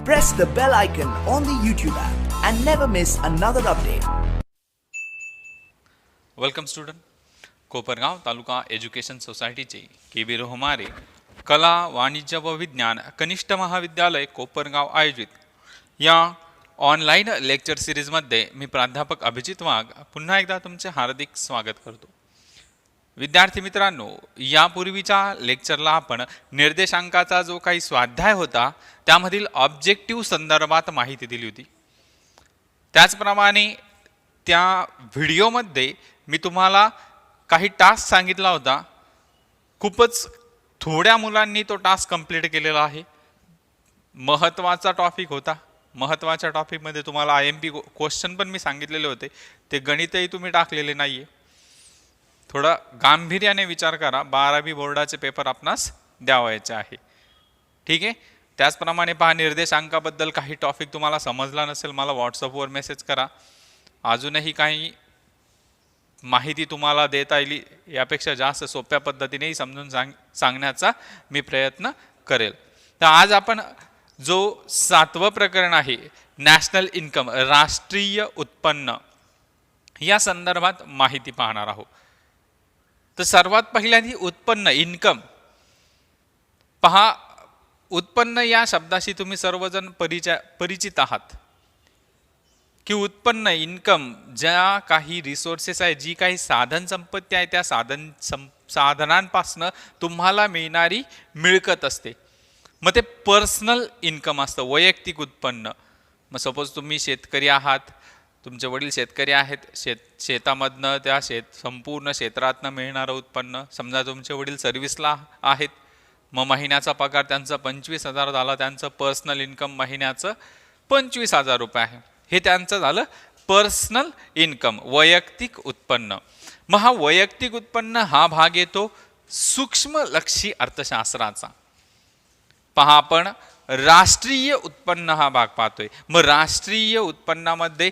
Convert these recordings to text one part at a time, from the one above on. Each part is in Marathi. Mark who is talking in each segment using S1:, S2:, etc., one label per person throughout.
S1: Press the bell icon on the YouTube app and never miss another update.
S2: Welcome student. Kopargaon taluka education सोसायटीचे के.बी. रोहमारे कला वाणिज्य व विज्ञान कनिष्ठ महाविद्यालय कोपरगाव आयोजित या ऑनलाईन लेक्चर सिरीजमध्ये मी प्राध्यापक अभिजित वाघ पुन्हा एकदा तुमचे हार्दिक स्वागत करतो. विद्यार्थी मित्रांनो, यापूर्वीच्या लेक्चरला आपण निर्देशांकाचा जो काही स्वाध्याय होता त्यामधील ऑब्जेक्टिव्ह संदर्भात माहिती दिली होती. त्याचप्रमाणे त्या व्हिडिओमध्ये मी तुम्हाला काही टास्क सांगितला होता. खूपच थोड्या मुलांनी तो टास्क कंप्लीट केलेला आहे. महत्त्वाचा टॉपिक होता. महत्त्वाच्या टॉपिकमध्ये तुम्हाला IMP क्वेश्चन पण मी सांगितलेले होते. ते गणितही तुम्ही टाकलेले नाही आहे. थोडा गांभीर्याने विचार करा. 12वी बोर्डाचे पेपर आपणास द्यावायचे आहे. ठीक आहे. त्याचप्रमाणे पहा, निर्देशांकाबद्दल काही टॉपिक तुम्हाला समजला नसेल मला व्हॉट्सअपवर मेसेज करा. अजूनही काही माहिती तुम्हाला देता येईल यापेक्षा जास्त सोप्या पद्धतीनेही समजून सांगण्याचा मी प्रयत्न करेल. तर आज आपण जो 7वं प्रकरण आहे नॅशनल इन्कम राष्ट्रीय उत्पन्न या संदर्भात माहिती पाहणार आहोत. तर सर्वात पहिल्यांदा उत्पन्न इन्कम पहा. उत्पन्न या शब्दाशी तुम्ही सर्वजण परिचित आहात की उत्पन्न इन्कम ज्या काही रिसोर्सेस आहे, जी काही साधन संपत्ती आहे, त्या साधनांपासून तुम्हाला मिळणारी मिळकत असते. मग ते पर्सनल इन्कम असतं, वैयक्तिक उत्पन्न. मग सपोज तुम्ही शेतकरी आहात, तुमचे वडील शेतकरी आहेत, शेतामधनं त्या संपूर्ण क्षेत्रातनं मिळणारं उत्पन्न. समजा तुमचे वडील सर्व्हिसला आहेत, मग महिन्याचा पगार त्यांचा 25,000 झाला, त्यांचं पर्सनल इन्कम महिन्याचं 25,000 रुपये आहे. हे त्यांचं झालं पर्सनल इन्कम, वैयक्तिक उत्पन्न. मग हा वैयक्तिक उत्पन्न हा भाग येतो सूक्ष्मलक्षी अर्थशास्त्राचा. पहा, आपण राष्ट्रीय उत्पन्न हा भाग पाहतोय. मग राष्ट्रीय उत्पन्नामध्ये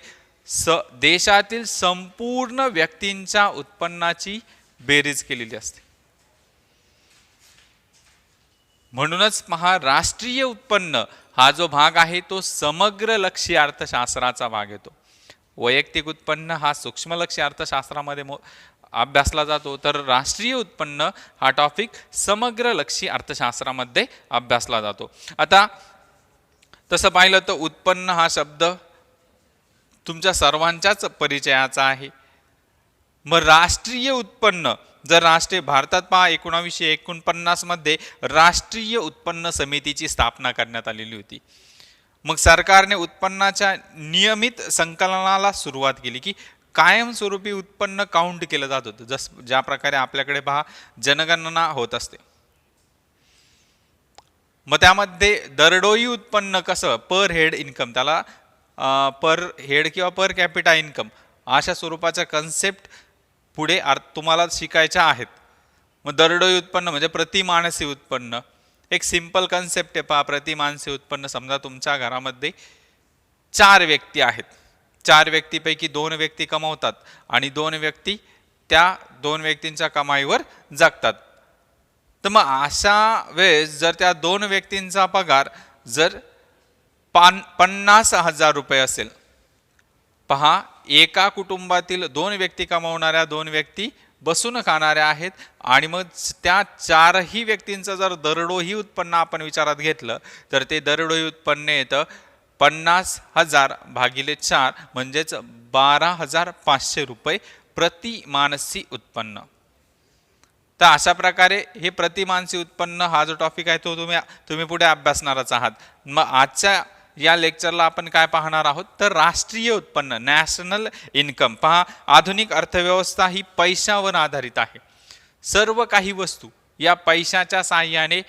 S2: देशातील संपूर्ण व्यक्तींच्या उत्पन्नाची बेरीज केलेली असते. म्हणूनच पहा, राष्ट्रीय उत्पन्न हा जो भाग आहे तो समग्रलक्षी अर्थशास्त्राचा भाग येतो. वैयक्तिक उत्पन्न हा सूक्ष्मलक्षी अर्थशास्त्रामध्ये अभ्यासला जातो, तर राष्ट्रीय उत्पन्न हा टॉपिक समग्रलक्षी अर्थशास्त्रामध्ये अभ्यासला जातो. आता तसं पाहिलं तर उत्पन्न हा शब्द तुमच्या सर्वांच्याच परिचयाचा आहे. मग राष्ट्रीय उत्पन्न जर भारतात पहा 1949 मध्ये राष्ट्रीय उत्पन्न समितीची स्थापना करण्यात आलेली होती. मग सरकारने उत्पन्नाच्या नियमित संकलनाला सुरुवात केली की कायमस्वरूपी उत्पन्न काउंट केलं जात होतं. ज्या प्रकारे आपल्याकडे पहा जनगणना होत असते. मग त्यामध्ये दरडोई उत्पन्न कसं पर हेड इन्कम, त्याला पर हेड किंवा पर कॅपिटा इन्कम अशा स्वरूपाच्या कन्सेप्ट पुढे तुम्हाला शिकायच्या आहेत. मग दरडोई उत्पन्न म्हणजे प्रतिमानसी उत्पन्न. एक सिंपल कन्सेप्ट आहे पहा. प्रतिमानसी उत्पन्न, समजा तुमच्या घरामध्ये 4 व्यक्ती आहेत. 4 व्यक्तीपैकी 2 व्यक्ती कमवतात आणि 2 व्यक्ती त्या 2 व्यक्तींच्या कमाईवर जगतात. तर मग अशा वेळेस जर त्या 2 व्यक्तींचा पगार जर 50,000 रुपये असेल, पहा एका कुटुंबातील 2 व्यक्ती कमावणाऱ्या 2 व्यक्ती बसून खाणाऱ्या आहेत. आणि मग त्या 4ही व्यक्तींचं जर दरडोई उत्पन्न आपण विचारात घेतलं तर ते दरडोई उत्पन्न येतं 50,000 भागिले 4 म्हणजेच 12,500 रुपये प्रतिमानसी उत्पन्न. तर अशा प्रकारे हे प्रतिमानसी उत्पन्न हा जो टॉपिक आहे तो तुम्ही पुढे अभ्यासणारच आहात. मग आजच्या या लेक्चरला आपण काय पाहणार आहोत तर राष्ट्रीय उत्पन्न, नॅशनल इन्कम. पहा, आधुनिक अर्थव्यवस्था ही पैशावर आधारित आहे. सर्व काही वस्तू या पैशाच्या साहाय्याने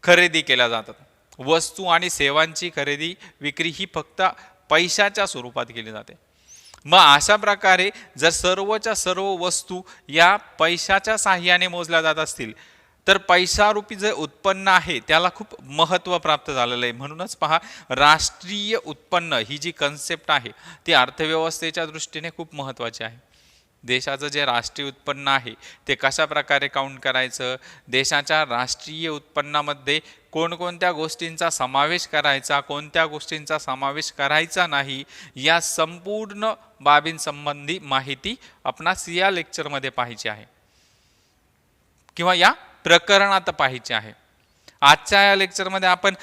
S2: खरेदी केल्या जातात. वस्तू आणि सेवांची खरेदी विक्री ही फक्त पैशाच्या स्वरूपात केली जाते. मग अशा प्रकारे जर सर्वच्या सर्व वस्तू या पैशाच्या साहाय्याने मोजल्या जात असतील तर पैशारूपी जे उत्पन्न आहे त्याला खूप महत्त्व प्राप्त झालेलं आहे. म्हणूनच पहा, राष्ट्रीय उत्पन्न ही जी कन्सेप्ट आहे ती अर्थव्यवस्थेच्या दृष्टीने खूप महत्त्वाची आहे. देशाचं जे राष्ट्रीय उत्पन्न आहे ते कशा प्रकारे काउंट करायचं, देशाच्या राष्ट्रीय उत्पन्नामध्ये कोणकोणत्या गोष्टींचा समावेश करायचा, कोणत्या गोष्टींचा समावेश करायचा नाही, या संपूर्ण बाबींसंबंधी माहिती आपणास या लेक्चरमध्ये पाहिजे आहे किंवा या प्रकरणात पाहिजे आहे. आजच्या या लेक्चरमध्ये आपण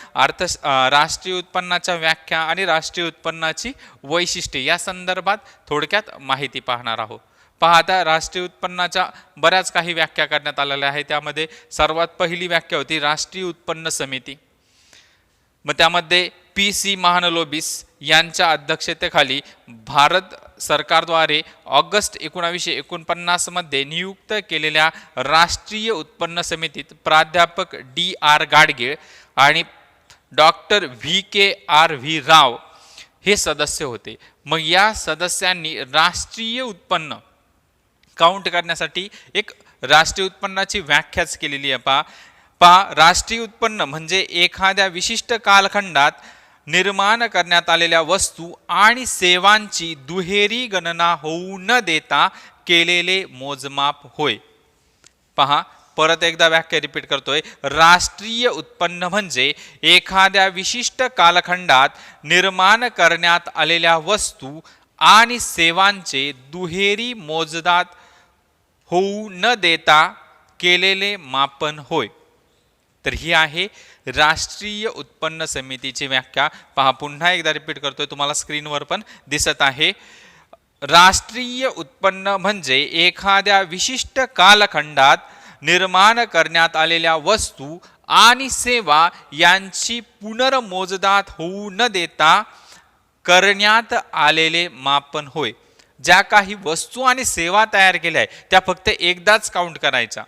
S2: राष्ट्रीय उत्पन्नाच्या व्याख्या आणि राष्ट्रीय उत्पन्नाची वैशिष्ट्ये या संदर्भात थोडक्यात माहिती पाहणार आहोत. पहा, आता राष्ट्रीय उत्पन्नाच्या बऱ्याच काही व्याख्या करण्यात आलेल्या आहेत. त्यामध्ये सर्वात पहिली व्याख्या होती राष्ट्रीय उत्पन्न समिती. मग त्यामध्ये PC महानलोबिस यांच्या अध्यक्षतेखाली भारत सरकारद्वारे ऑगस्ट 1949 मध्ये नियुक्त केलेल्या राष्ट्रीय उत्पन्न समितीत प्राध्यापक DR गाडगीळ आणि डॉक्टर VKRV राव हे सदस्य होते. मग या सदस्यांनी राष्ट्रीय उत्पन्न काउंट करण्यासाठी एक राष्ट्रीय उत्पन्नाची व्याख्याच केलेली आहे. पहा, राष्ट्रीय उत्पन्न म्हणजे एखाद्या विशिष्ट कालखंडात निर्माण करण्यात आलेल्या वस्तू आणि सेवांची दुहेरी गणना होऊ न देता केलेले मोजमाप होय. पहा, परत एकदा व्याख्या रिपीट करतोय. राष्ट्रीय उत्पन्न म्हणजे एखाद्या विशिष्ट कालखंडात निर्माण करण्यात आलेल्या वस्तू आणि सेवांचे दुहेरी मोजदाद होऊ न देता केलेले मापन होय. तर ही आहे राष्ट्रीय उत्पन्न समितीची व्याख्या. पहा, पुन्हा एकदा रिपीट करतोय, तुम्हाला स्क्रीनवर पण दिसत आहे. राष्ट्रीय उत्पन्न म्हणजे एखाद्या विशिष्ट कालखंडात निर्माण करण्यात आलेल्या वस्तू आणि सेवा यांची पुनर्मोजदाद होऊ न देता करण्यात आलेले मापन होय. ज्या काही वस्तू आणि सेवा तयार केल्या आहेत त्या फक्त एकदाच काउंट करायच्या,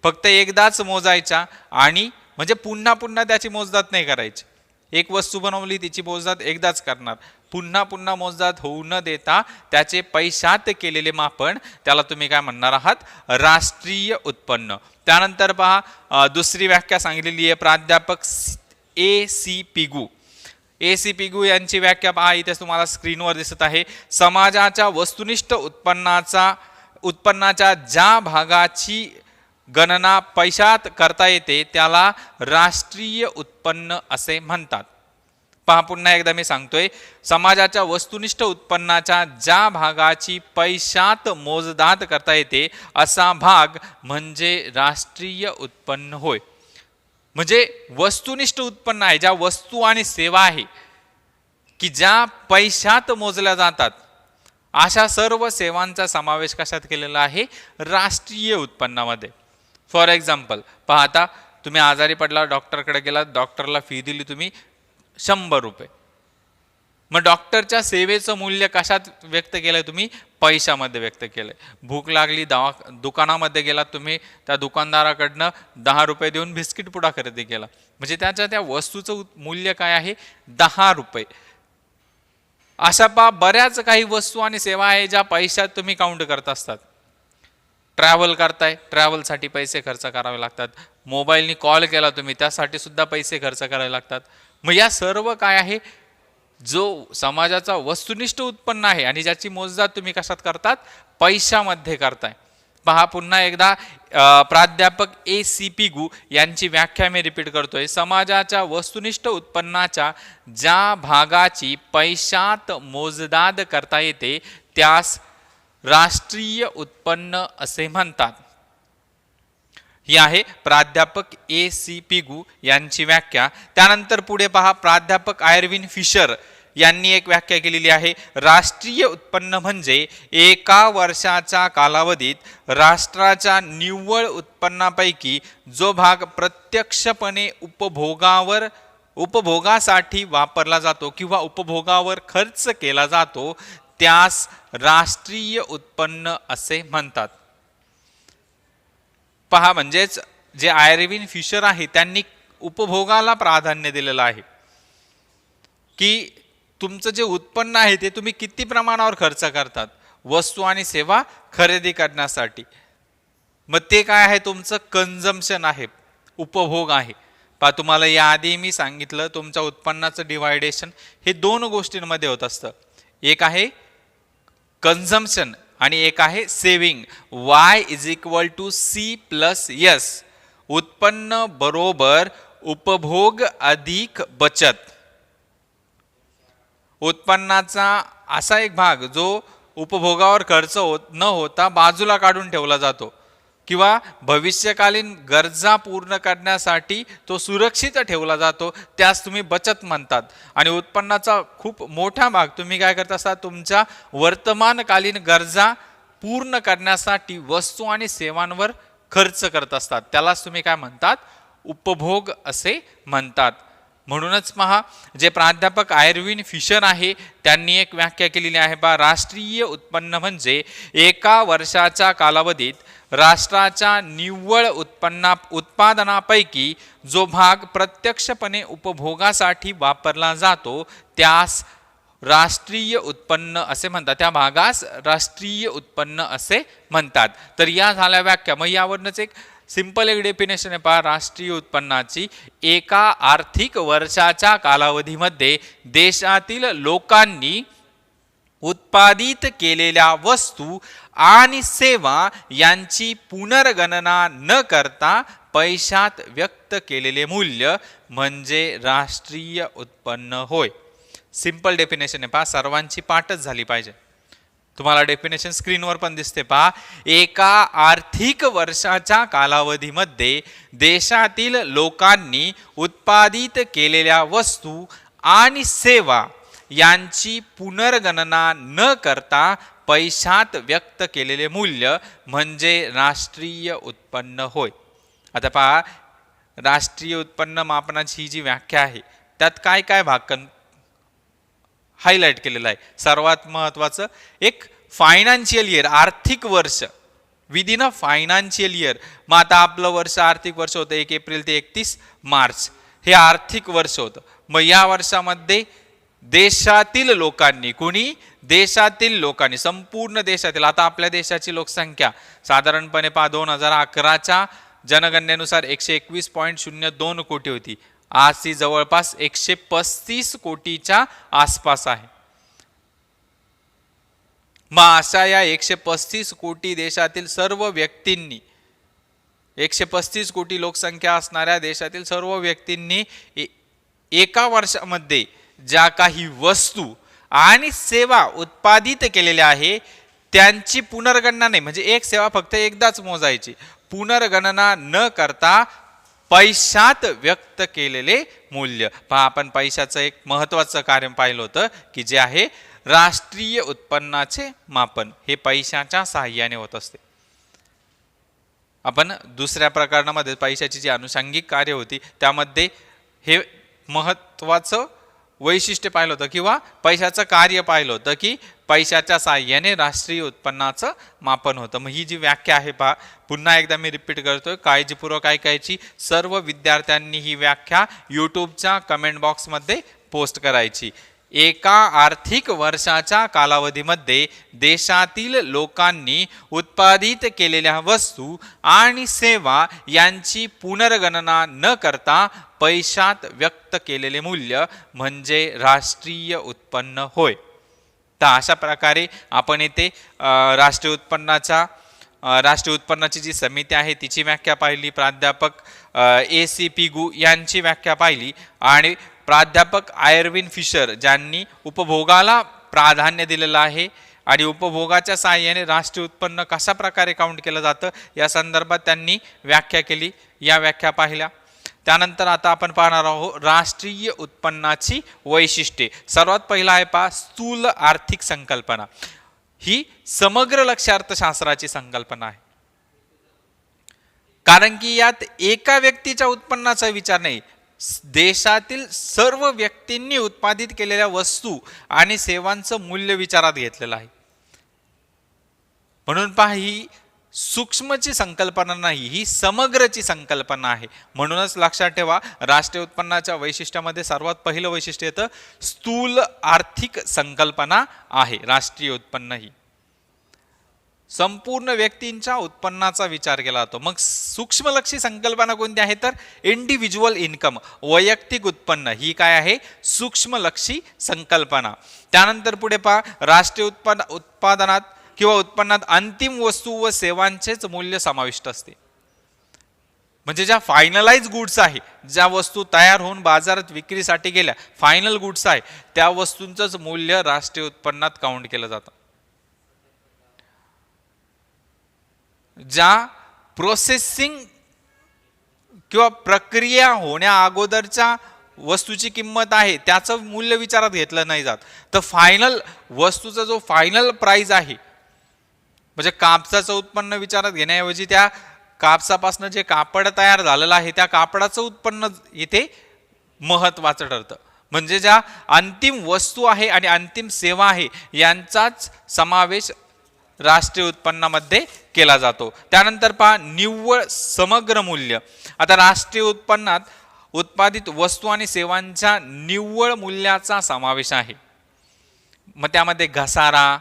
S2: फक्त एकदाच मोजायच्या, आणि म्हणजे पुन्हा पुन्हा त्याची मोजदाद नाही करायची. एक वस्तू बनवली, तिची मोजदाद एकदाच करणार, पुन्हा पुन्हा मोजदाद होऊ न देता त्याचे पैशात केलेले मापन, त्याला तुम्ही काय म्हणणार आहात? राष्ट्रीय उत्पन्न. त्यानंतर पहा, दुसरी व्याख्या सांगितलेली आहे प्राध्यापक AC पिगू. AC पिगू यांची व्याख्या पहा, इथे तुम्हाला स्क्रीनवर दिसत आहे. समाजाच्या वस्तुनिष्ठ उत्पन्नाच्या ज्या भागाची गणना पैशात करता येते त्याला राष्ट्रीय उत्पन्न असे म्हणतात. पहा, पुन्हा एकदा मी सांगतोय, समाजाच्या वस्तुनिष्ठ उत्पन्नाच्या ज्या भागाची पैशात मोजदाद करता येते असा भाग म्हणजे राष्ट्रीय उत्पन्न होय. म्हणजे वस्तुनिष्ठ उत्पन्न आहे, ज्या वस्तू आणि सेवा आहे की ज्या पैशात मोजल्या जातात, अशा सर्व सेवांचा समावेश कशात केलेला आहे? राष्ट्रीय उत्पन्नामध्ये. फॉर एक्झाम्पल पहा, आता तुम्ही आजारी पडला, डॉक्टरकडे गेला, डॉक्टरला फी दिली तुम्ही 100 रुपये. मग डॉक्टरच्या सेवेचं मूल्य कशात व्यक्त केलंय? तुम्ही पैशामध्ये व्यक्त केलंय. भूक लागली, दुकानामध्ये गेला तुम्ही, त्या दुकानदाराकडनं 10 रुपये देऊन बिस्किट पुडा खरेदी केला, म्हणजे त्या वस्तूचं मूल्य काय आहे? 10 रुपये. अशा बऱ्याच काही वस्तू आणि सेवा आहे ज्या पैशात तुम्ही काउंट करत असतात. ट्रॅव्हल करताय, ट्रॅव्हलसाठी पैसे खर्च करावे लागतात. मोबाईलनी कॉल केला तुम्ही, त्यासाठी सुद्धा पैसे खर्च करावे लागतात. मग या सर्व काय आहे? जो समाजाचा वस्तुनिष्ठ उत्पन्न आहे आणि ज्याची मोजदाद तुम्ही कशात करतात? पैशामध्ये करताय. पहा, पुन्हा एकदा प्राध्यापक AC पिगू यांची व्याख्या मी रिपीट करतोय. समाजाच्या वस्तुनिष्ठ उत्पन्नाच्या ज्या भागाची पैशात मोजदाद करता येते त्यास राष्ट्रीय उत्पन्न असे म्हणतात. ही आहे प्राध्यापक AC पिगू यांची व्याख्या. त्यानंतर पुढे पहा, प्राध्यापक आयर्विन फिशर यांनी एक व्याख्या केलेली आहे. राष्ट्रीय उत्पन्न म्हणजे एका वर्षाच्या कालावधीत राष्ट्राच्या निव्वळ उत्पन्नापैकी जो भाग प्रत्यक्षपणे उपभोगासाठी वापरला जातो किंवा उपभोगावर खर्च केला जातो त्यास राष्ट्रीय उत्पन्न असे म्हणतात. पहा, म्हणजेच जे आयर्विन फिशर आहे त्यांनी उपभोगाला प्राधान्य दिलेलं आहे की तुमचं जे उत्पन्न आहे ते तुम्ही किती प्रमाणावर खर्च करतात वस्तू आणि सेवा खरेदी करण्यासाठी. मग ते काय आहे? तुमचं कन्झम्पशन आहे, उपभोग आहे. पहा, तुम्हाला याआधी मी सांगितलं तुमच्या उत्पन्नाचं डिवायडेशन हे 2 गोष्टींमध्ये होत असतं. एक आहे कन्झम्पशन आणि एक आहे सेविंग. Y = C + S. उत्पन्न बरोबर उपभोग अधिक बचत. उत्पन्नाचा असा एक भाग जो उपभोगावर खर्च न होता बाजूला काढून ठेवला जातो किंवा भविष्यकालीन गरजा पूर्ण करण्यासाठी तो सुरक्षित ठेवला जातो, त्यास तुम्ही बचत म्हणतात. आणि उत्पन्नाचा खूप मोठा भाग तुम्ही काय करत असता, तुमच्या वर्तमानकालीन गरजा पूर्ण करण्यासाठी वस्तू आणि सेवांवर खर्च करत असतात, त्यालाच तुम्ही काय म्हणतात, उपभोग असे म्हणतात. म्हणूनच पहा, जे प्राध्यापक आयर्विन फिशर आहे त्यांनी एक व्याख्या केलेली आहे पहा, राष्ट्रीय उत्पन्न म्हणजे एका वर्षाच्या कालावधीत राष्ट्राच्या निव्वळ उत्पादनापैकी जो भाग प्रत्यक्षपणे उपभोगासाठी वापरला जातो त्यास राष्ट्रीय उत्पन्न असे म्हणतात, त्या भागास राष्ट्रीय उत्पन्न असे म्हणतात. तर या झाल्या व्याख्या. मग यावरच एक सिंपल एक डेफिनेशन आहे पहा राष्ट्रीय उत्पन्नाची. एका आर्थिक वर्षाच्या कालावधीमध्ये देशातील लोकांनी उत्पादित केलेल्या वस्तू आणि सेवा यांची पुनर्गणना न करता पैशात व्यक्त केलेले मूल्य म्हणजे राष्ट्रीय उत्पन्न होय. सिंपल डेफिनेशन आहे पहा, सर्वांची पाठच झाली पाहिजे. तुम्हाला डेफिनेशन स्क्रीनवर पण दिसते पहा. एका आर्थिक वर्षाच्या कालावधीमध्ये देशातील लोकांनी उत्पादित केलेल्या वस्तू आणि सेवा यांची पुनर्गणना न करता पैशात व्यक्त केलेले मूल्य म्हणजे राष्ट्रीय उत्पन्न होय. आता पहा, राष्ट्रीय उत्पन्न मापनाची ही जी व्याख्या आहे त्यात काय काय भाग हायलाइट केलेला आहे. सर्वात महत्त्वाचं एक फायनान्शियल इयर, आर्थिक वर्ष, विदिन अ फायनान्शियल इयर. मग आता आपलं वर्ष आर्थिक वर्ष होतं 1 एप्रिल ते 31 मार्च, हे आर्थिक वर्ष होतं. मग या वर्षामध्ये देशातील लोकांनी, कुणी, देशातील लोकांनी, संपूर्ण देशातील, आता आपल्या देशाची लोकसंख्या साधारणपणे 2011च्या जनगणनेनुसार 121.02 कोटी होती. आज ती जवळपास 135 कोटीच्या आसपास आहे. मग अशा या 135 कोटी देशातील सर्व व्यक्तींनी, 135 कोटी लोकसंख्या असणाऱ्या देशातील सर्व व्यक्तींनी एका वर्षामध्ये ज्या काही वस्तू आणि सेवा उत्पादित केलेल्या आहे त्यांची पुनर्गणना नाही, म्हणजे एक सेवा फक्त एकदाच मोजायची, पुनर्गणना न करता पैशात व्यक्त केलेले मूल्य. पहा, आपण पैशाचं एक महत्त्वाचं कार्य पाहिलं होतं की जे आहे राष्ट्रीय उत्पन्नाचे मापन, हे पैशाच्या सहाय्याने होत असते. आपण दुसऱ्या प्रकरणामध्ये पैशाची जी अनुषंगिक कार्य होती त्यामध्ये हे महत्त्वाचं वैशिष्ट्य पाहिलं होतं किंवा पैशाचं कार्य पाहिलं होतं की पैशाच्या साहाय्याने राष्ट्रीय उत्पन्नाचं मापन होतं. मग ही जी व्याख्या आहे पहा, पुन्हा एकदा मी रिपीट करतोय, काळजीपूर्वक ऐकायची. सर्व विद्यार्थ्यांनी ही व्याख्या यूट्यूबच्या कमेंट बॉक्समध्ये पोस्ट करायची. एका आर्थिक वर्षाच्या कालावधीमध्ये देशातील लोकांनी उत्पादित केलेल्या वस्तू आणि सेवा यांची पुनर्गणना न करता पैशात व्यक्त केलेले मूल्य म्हणजे राष्ट्रीय उत्पन्न होय. तर अशा प्रकारे आपण येथे राष्ट्रीय उत्पन्नाची जी समिती आहे तिची व्याख्या पाहिली, प्राध्यापक A.C. गु यांची व्याख्या पाहिली आणि प्राध्यापक आयर्विन फिशर ज्यांनी उपभोगाला प्राधान्य दिलेलं आहे आणि उपभोगाच्या साहाय्याने राष्ट्रीय उत्पन्न कशा प्रकारे काउंट केलं जातं या संदर्भात त्यांनी व्याख्या केली, या व्याख्या पाहिल्या. त्यानंतर आता आपण पाहणार आहोत राष्ट्रीय उत्पन्नाची वैशिष्ट्ये. सर्वात पहिला आहे पहा स्थूल आर्थिक संकल्पना. ही समग्र लक्ष्य अर्थशास्त्राची संकल्पना आहे, कारण की यात एका व्यक्तीच्या उत्पन्नाचा विचार नाही, देशातील सर्व व्यक्तींनी उत्पादित केलेल्या वस्तू आणि सेवांचं मूल्य विचारात घेतलेलं आहे. म्हणून पहा, ही सूक्ष्मची संकल्पना नाही, ही समग्रची संकल्पना आहे. म्हणूनच लक्षात ठेवा, राष्ट्रीय उत्पन्नाच्या वैशिष्ट्यामध्ये सर्वात पहिलं वैशिष्ट्य येतं स्थूल आर्थिक संकल्पना आहे. राष्ट्रीय उत्पन्न ही संपूर्ण व्यक्तींच्या उत्पन्नाचा विचार केला जातो. मग सूक्ष्मलक्षी संकल्पना कोणती आहे तर इंडिव्हिज्युअल इन्कम, वैयक्तिक उत्पन्न, ही काय आहे सूक्ष्मलक्षी संकल्पना. त्यानंतर पुढे पहा राष्ट्रीय उत्पादनात किंवा उत्पन्नात अंतिम वस्तू व सेवांचेच मूल्य समाविष्ट असते. म्हणजे ज्या फायनलाइज गुड्स आहे, ज्या वस्तू तयार होऊन बाजारात विक्रीसाठी गेल्या, फायनल गुड्स आहे, त्या वस्तूंचंच मूल्य राष्ट्रीय उत्पन्नात काउंट केलं जातं. ज्या प्रोसेसिंग किंवा प्रक्रिया होण्या अगोदरच्या वस्तूची किंमत आहे त्याचं मूल्य विचारात घेतलं नाही जात, तर फायनल वस्तूचा जो फायनल प्राइस आहे, म्हणजे कापसाचं उत्पन्न विचारात घेण्याऐवजी त्या कापसापासून जे कापड तयार झालेलं आहे त्या कापडाचं उत्पन्न इथे महत्त्वाचं ठरतं. म्हणजे ज्या अंतिम वस्तू आहे आणि अंतिम सेवा आहे यांचाच समावेश राष्ट्रीय उत्पन्नामध्ये केला जातो. त्यानंतर पहा निव्वळ समग्र मूल्य. आता राष्ट्रीय उत्पन्नात उत्पादित वस्तू आणि सेवांच्या निव्वळ मूल्याचा समावेश आहे. मग त्यामध्ये घसारा,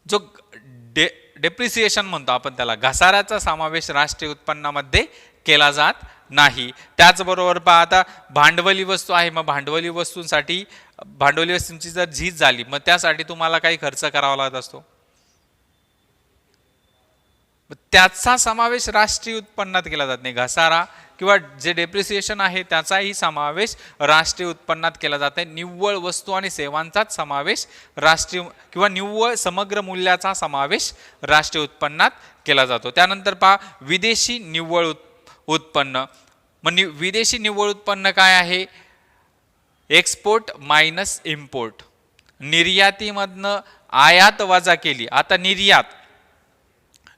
S2: जो डेप्रिसिएशन म्हणतो आपण त्याला, घसाऱ्याचा समावेश राष्ट्रीय उत्पन्नामध्ये केला जात नाही. त्याचबरोबर पहा आता भांडवली वस्तू आहे, मग भांडवली वस्तूंची जर झीज झाली मग त्यासाठी तुम्हाला काही खर्च करावा लागत असतो, त्याचा समावेश राष्ट्रीय उत्पन्नात केला जात नाही. घसारा किंवा जे डेप्रिसिएशन आहे त्याचाही समावेश राष्ट्रीय उत्पन्नात केला जात आहे. निव्वळ वस्तू आणि सेवांचाच समावेश राष्ट्रीय किंवा निव्वळ समग्र मूल्याचा समावेश राष्ट्रीय उत्पन्नात केला जातो. त्यानंतर पहा विदेशी निव्वळ उत्पन्न. मग विदेशी निव्वळ उत्पन्न काय आहे? Export minus import. निर्यातीमधनं आयात वजा केली. आता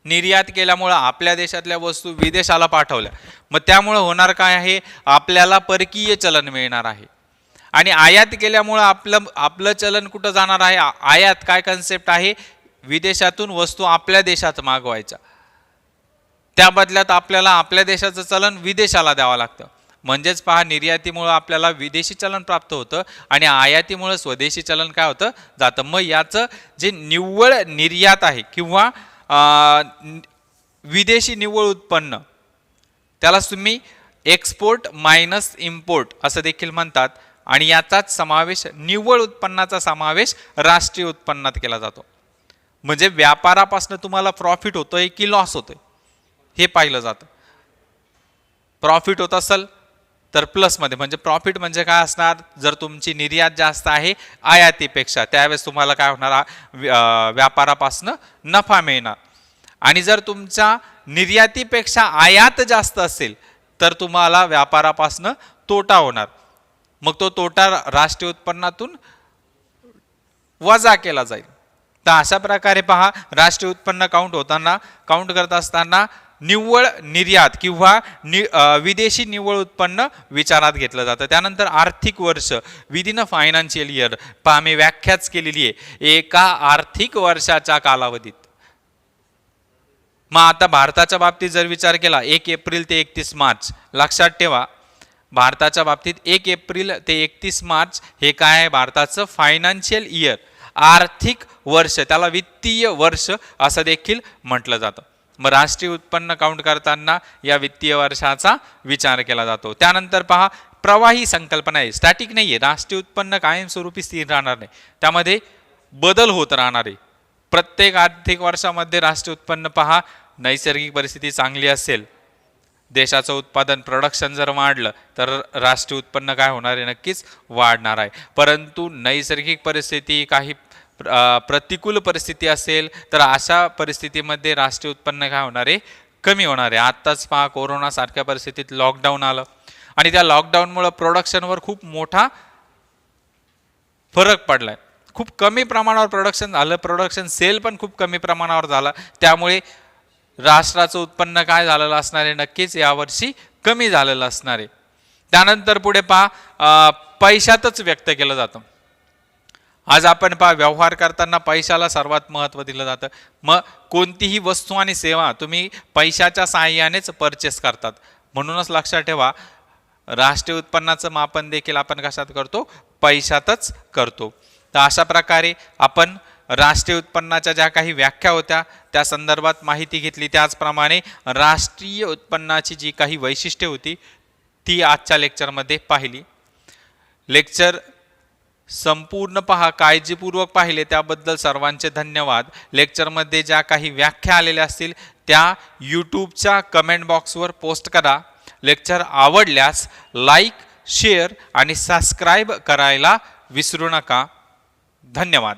S2: निर्यात केल्यामुळं आपल्या देशातल्या वस्तू विदेशाला पाठवल्या, मग त्यामुळं होणार काय आहे? आपल्याला परकीय चलन मिळणार आहे. आणि आयात केल्यामुळं आपलं चलन कुठं जाणार आहे? आयात काय कन्सेप्ट आहे? विदेशातून वस्तू आपल्या देशात मागवायच्या, त्या बदल्यात आपल्याला आपल्या देशाचं चलन विदेशाला द्यावं लागतं. म्हणजेच पहा, निर्यातीमुळं आपल्याला विदेशी चलन प्राप्त होतं आणि आयातीमुळं स्वदेशी चलन काय होतं? जातं. मग याचं जे निव्वळ निर्यात आहे किंवा विदेशी निव्वळ उत्पन्न, त्याला तुम्ही एक्सपोर्ट मायनस इम्पोर्ट असं देखील म्हणतात. आणि याचाच समावेश, निव्वळ उत्पन्नाचा समावेश राष्ट्रीय उत्पन्नात केला जातो. म्हणजे व्यापारापासून तुम्हाला प्रॉफिट होतोय की लॉस होतोय हे पाहिलं जातं. प्रॉफिट होत असेल तर प्लसमध्ये, म्हणजे प्रॉफिट म्हणजे काय असणार? जर तुमची निर्यात जास्त आहे आयातीपेक्षा, त्यावेळेस तुम्हाला काय होणार? व्यापारापासून नफा मिळणार. आणि जर तुमच्या निर्यातीपेक्षा आयात जास्त असेल तर तुम्हाला व्यापारापासून तोटा होणार. मग तो तोटा राष्ट्रीय उत्पन्नातून वजा केला जाईल. तर अशा प्रकारे पहा, राष्ट्रीय उत्पन्न काउंट करत असताना निव्वळ निर्यात किंवा विदेशी निव्वळ उत्पन्न विचारात घेतलं जातं. त्यानंतर आर्थिक वर्ष, विदिन अ फायनान्शियल इयर. पहा, मी व्याख्याच केलेली आहे, एका आर्थिक वर्षाच्या कालावधीत. मग आता भारताच्या बाबतीत जर विचार केला, 1 एप्रिल ते 31 मार्च, लक्षात ठेवा, भारताच्या बाबतीत 1 एप्रिल ते 31 मार्च हे काय आहे? भारताचं फायनान्शियल इयर, आर्थिक वर्ष, त्याला वित्तीय वर्ष असं देखील म्हटलं जातं. मग राष्ट्रीय उत्पन्न काउंट करताना या वित्तीय वर्षाचा विचार केला जातो. त्यानंतर पहा, प्रवाही संकल्पना आहे, स्टॅटिक नाही आहे. राष्ट्रीय उत्पन्न कायमस्वरूपी स्थिर राहणार नाही, त्यामध्ये बदल होत राहणार आहे. प्रत्येक आर्थिक वर्षामध्ये राष्ट्रीय उत्पन्न पहा, नैसर्गिक परिस्थिती चांगली असेल, देशाचं उत्पादन प्रोडक्शन जर वाढलं तर राष्ट्रीय उत्पन्न काय होणार आहे? नक्कीच वाढणार आहे. परंतु नैसर्गिक परिस्थिती, काही प्रतिकूल परिस्थिती असेल तर अशा परिस्थितीमध्ये राष्ट्रीय उत्पन्न काय होणार आहे? कमी होणार आहे. आत्ताच पहा, कोरोना सारख्या परिस्थितीत लॉकडाऊन आलं आणि त्या लॉकडाऊनमुळे प्रोडक्शनवर खूप मोठा फरक पडलाय. खूप कमी प्रमाणावर प्रोडक्शन झालं, प्रोडक्शन सेल पण खूप कमी प्रमाणावर झाला. त्यामुळे राष्ट्राचं उत्पन्न काय झालेलं असणार आहे? नक्कीच यावर्षी कमी झालेलं असणार आहे. त्यानंतर पुढे पहा, पैशातच व्यक्त केलं जातं. आज आपण पहा, व्यवहार करताना पैशाला सर्वात महत्त्व दिलं जातं. मग कोणतीही वस्तू आणि सेवा तुम्ही पैशाच्या साहाय्यानेच परचेस करतात. म्हणूनच लक्षात ठेवा, राष्ट्रीय उत्पन्नाचं मापन देखील आपण कशात करतो? पैशातच करतो. तर अशा प्रकारे आपण राष्ट्रीय उत्पन्नाच्या ज्या काही व्याख्या होत्या त्या संदर्भात माहिती घेतली. त्याचप्रमाणे राष्ट्रीय उत्पन्नाची जी काही वैशिष्ट्ये होती ती आजच्या लेक्चरमध्ये पाहिली. लेक्चर संपूर्ण पहा, काळजीपूर्वक पाहिले त्याबद्दल सर्वांचे धन्यवाद. लेक्चरमध्ये ज्या काही व्याख्या आलेल्या असतील त्या यूट्यूबच्या कमेंट बॉक्सवर पोस्ट करा. लेक्चर आवडल्यास लाईक, शेअर आणि सबस्क्राईब करायला विसरू नका. धन्यवाद.